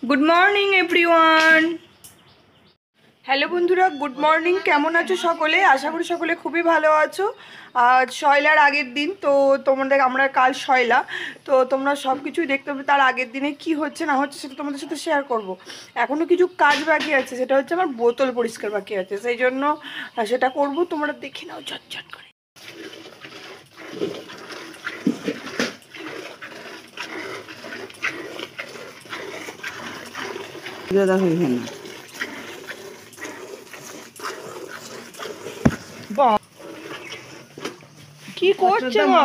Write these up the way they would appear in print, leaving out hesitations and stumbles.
Good morning everyone. Hello বন্ধুরা, good morning. কেমন আছো সকলে? আশা করি সকলে খুবই ভালো আছো। আজ শয়লার আগের দিন, তো তোমাদের আমরা কাল শয়লা, তো তোমরা সব কিছুই দেখতে পাবে। তার আগের দিনে কি হচ্ছে না হচ্ছে সেটা তোমাদের সাথে শেয়ার করব। এখনও কিছু কাজ বাকি আছে, সেটা হচ্ছে আমার বোতল পরিষ্কার বাকি আছে, সেই জন্য সেটা করব। তোমরা দেখে নাও ঝটঝট করে। কি করছে গো?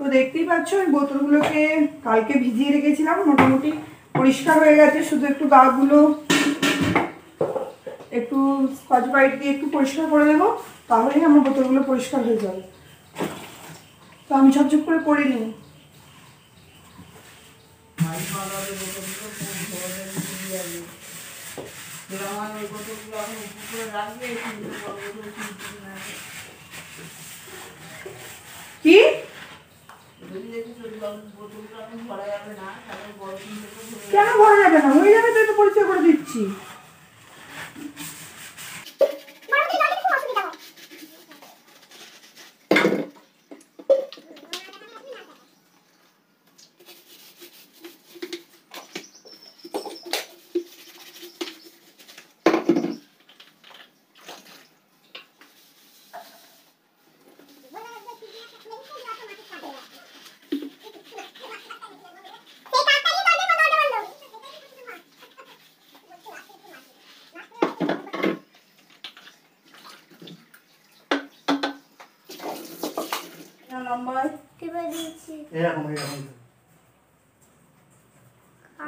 তো দেখতেই পাচ্ছ, আমি বোতলগুলোকে কালকে ভিজিয়ে রেখেছিলাম, মোটামুটি পরিষ্কার হয়ে গেছে। শুধু একটু গাগুলো একটু স্কচ ব্রাইট দিয়ে একটু পরিষ্কার করে দেবো, তাহলেই আমার বোতলগুলো পরিষ্কার হয়ে যাবে। তো আমি ঝপঝপ করে নিই। কি কেন ভরা যাবে না? হয়ে যাবে তো, একটু পরিষ্কার করে দিচ্ছি।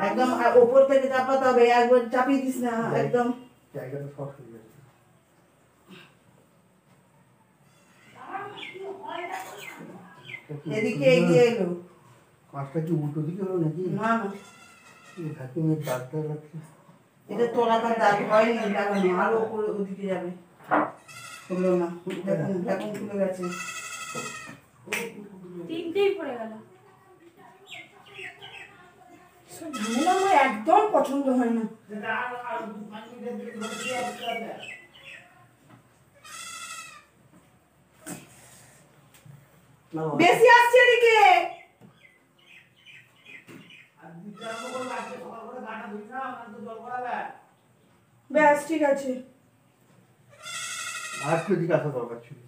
একদম উপর থেকে চাপাতে হবে, একবার চাপিয়ে দিস না, একদম জায়গাটা শর্ট হয়ে যাবে। এদিকে এগিয়ে এলো। কাজটা কি উল্টো দিকে হলো নাকি? না না, ভ্যাকুমের দাগটা লাগছে। এটা তোলাকার দাগ হয়নি, লাগানো আরো উপরে ওদিকে যাবে। হলো না, দেখুন ভ্যাকুম খুলে গেছে, তিনটেই পড়ে গেল। ঝামেলা আমার একদম পছন্দ হয় না। বেশি আসছে এদিকে। ব্যাস ঠিক আছে। আর একটু দিকে আসা দরকার ছিল।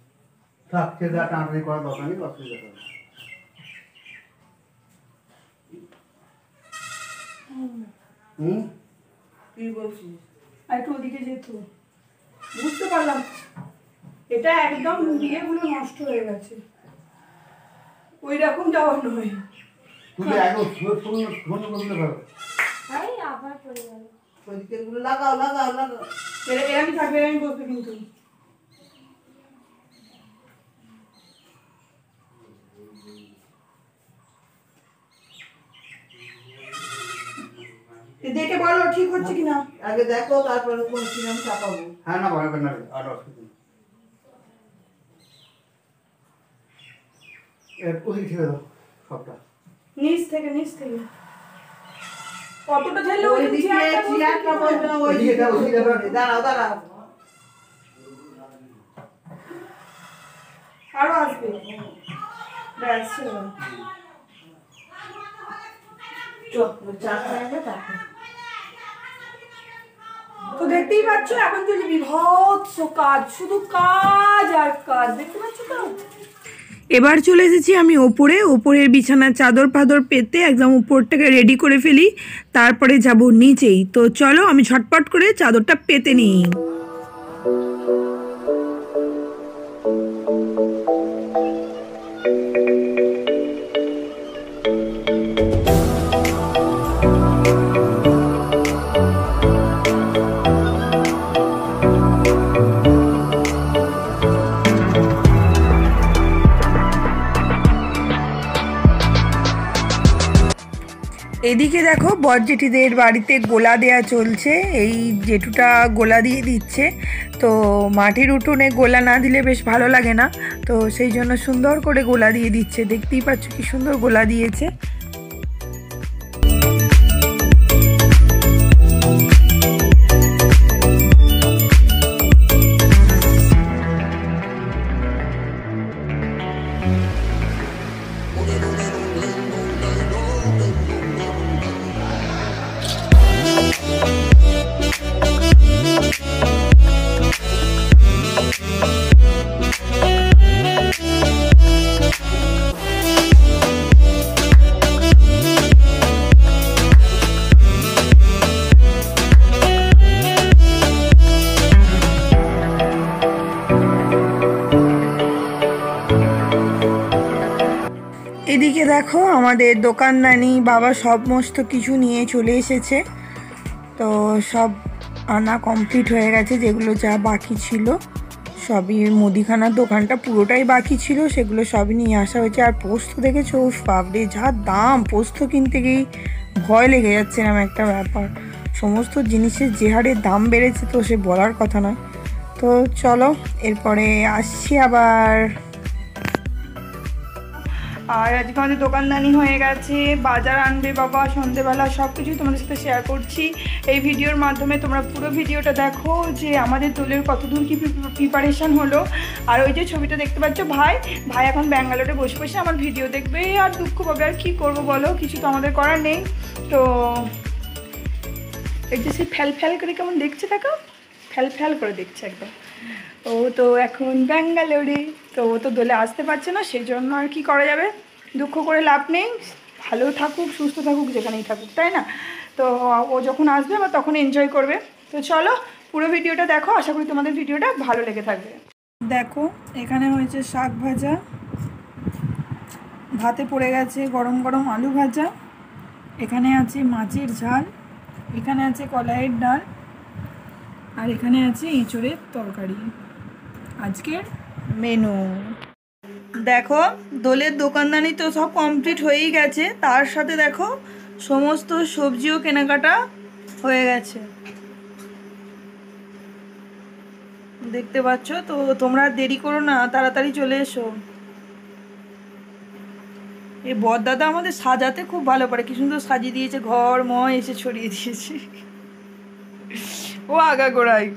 থাক, সেটা টানাটানি করার দরকার নেই, অসুবিধা হবে। কি বলছিস? আর একটু ওদিকে যেত, বুঝতে পারলাম। এটা একদম বিয়েগুলো নষ্ট হয়ে গেছে, ওই রকম যাওয়া নয়। তুমি একদম শূন্য করতে পারো। আবার পড়ে গেল। ওইদিকে গুলো লাগাও লাগাও লাগাও, এরকম থাকবে, আমি বলতে কিন্তু দেখে বলো ঠিক হচ্ছে কিনা। আগে দেখো, তারপরে কোন কিরম চাপাবো। হ্যাঁ না, ভয় না, আর অসুবিধা নেই। ওদিকে ছেড়ে দাও সবটা, নিচ থেকে কতটা ঝেলে ওই দিকে চেয়ারটা বলবে না, ওই দিকে দাঁড়াও দাঁড়াও, আরো আসবে। ব্যাস তো দেখতেই পাচ্ছ, এখন চলছে বিভৎস কাজ, শুধু কাজ আর কাজ। দেখতে পাচ্ছ তো, এবার চলে এসেছি আমি ওপরের বিছানার চাদর ফাদর পেতে একদম উপরটাকে রেডি করে ফেলি, তারপরে যাব নিচেই। তো চলো আমি ঝটপট করে চাদরটা পেতে নিই। এদিকে দেখো বরজেঠিদের বাড়িতে গোলা দেয়া চলছে। এই জেঠুটা গোলা দিয়ে দিচ্ছে। তো মাটির উঠোনে গোলা না দিলে বেশ ভালো লাগে না, তো সেই জন্য সুন্দর করে গোলা দিয়ে দিচ্ছে। দেখতেই পাচ্ছ কি সুন্দর গোলা দিয়েছে। এদিকে দেখো আমাদের দোকানদানি বাবা সমস্ত কিছু নিয়ে চলে এসেছে। তো সব আনা কমপ্লিট হয়ে গেছে, যেগুলো যা বাকি ছিল সবই, মুদিখানার দোকানটা পুরোটাই বাকি ছিল, সেগুলো সবই নিয়ে আসা হয়েছে। আর পোস্ত দেখেছো, বাপরে যা দাম, পোস্ত কিনতে গিয়েই ভয় লেগে যাচ্ছে এরকম একটা ব্যাপার। সমস্ত জিনিসের যে হারে দাম বেড়েছে তো সে বলার কথা নয়। তো চলো এরপরে আসছি আবার। আর আজকে আমাদের দোকানদানি হয়ে গেছে, বাজার আনবে বাবা সন্ধেবেলা, সব কিছুই তোমাদের সাথে শেয়ার করছি এই ভিডিওর মাধ্যমে। তোমরা পুরো ভিডিওটা দেখো যে আমাদের দোলের কতদূর কী প্রিপারেশান হলো। আর ওই যে ছবিটা দেখতে পাচ্ছ ভাই এখন ব্যাঙ্গালোরে বসে বসে আমার ভিডিও দেখবে আর দুঃখ পাবে। আর কী করবো বলো, কিছু তো আমাদের করার নেই। তো এই যে সে ফ্যাল করে কেমন দেখছে, দেখো ফ্যাল করে দেখছে একদম। ও তো এখন ব্যাঙ্গালোরে, তো ও তো দোলে আসতে পারছে না, সেই জন্য আর কি করা যাবে, দুঃখ করে লাভ নেই। ভালো থাকুক সুস্থ থাকুক যেখানেই থাকুক, তাই না? তো ও যখন আসবে আবার তখন এনজয় করবে। তো চলো পুরো ভিডিওটা দেখো, আশা করি তোমাদের ভিডিওটা ভালো লেগে থাকবে। দেখো এখানে হয়েছে শাক ভাজা, ভাতে পড়ে গেছে গরম গরম আলু ভাজা, এখানে আছে মাছের ঝাল, এখানে আছে কলাইয়ের ডাল, আর এখানে আছে এঁচোড়ের তরকারি। আজকের মেনু দেখো, দোলের দোকানদানি তো সব কমপ্লিট হয়েই গেছে, তার সাথে দেখো সমস্ত সবজিও কেনাকাটা হয়ে গেছে, দেখতে পাচ্ছ। তো তোমরা দেরি করো না, তাড়াতাড়ি চলে এসো। এই বরদাদা আমাদের সাজাতে খুব ভালো পারে, কি সুন্দর সাজিয়ে দিয়েছে, ঘর ময় এসে ছড়িয়ে দিয়েছে, ও আগাগোড়াই।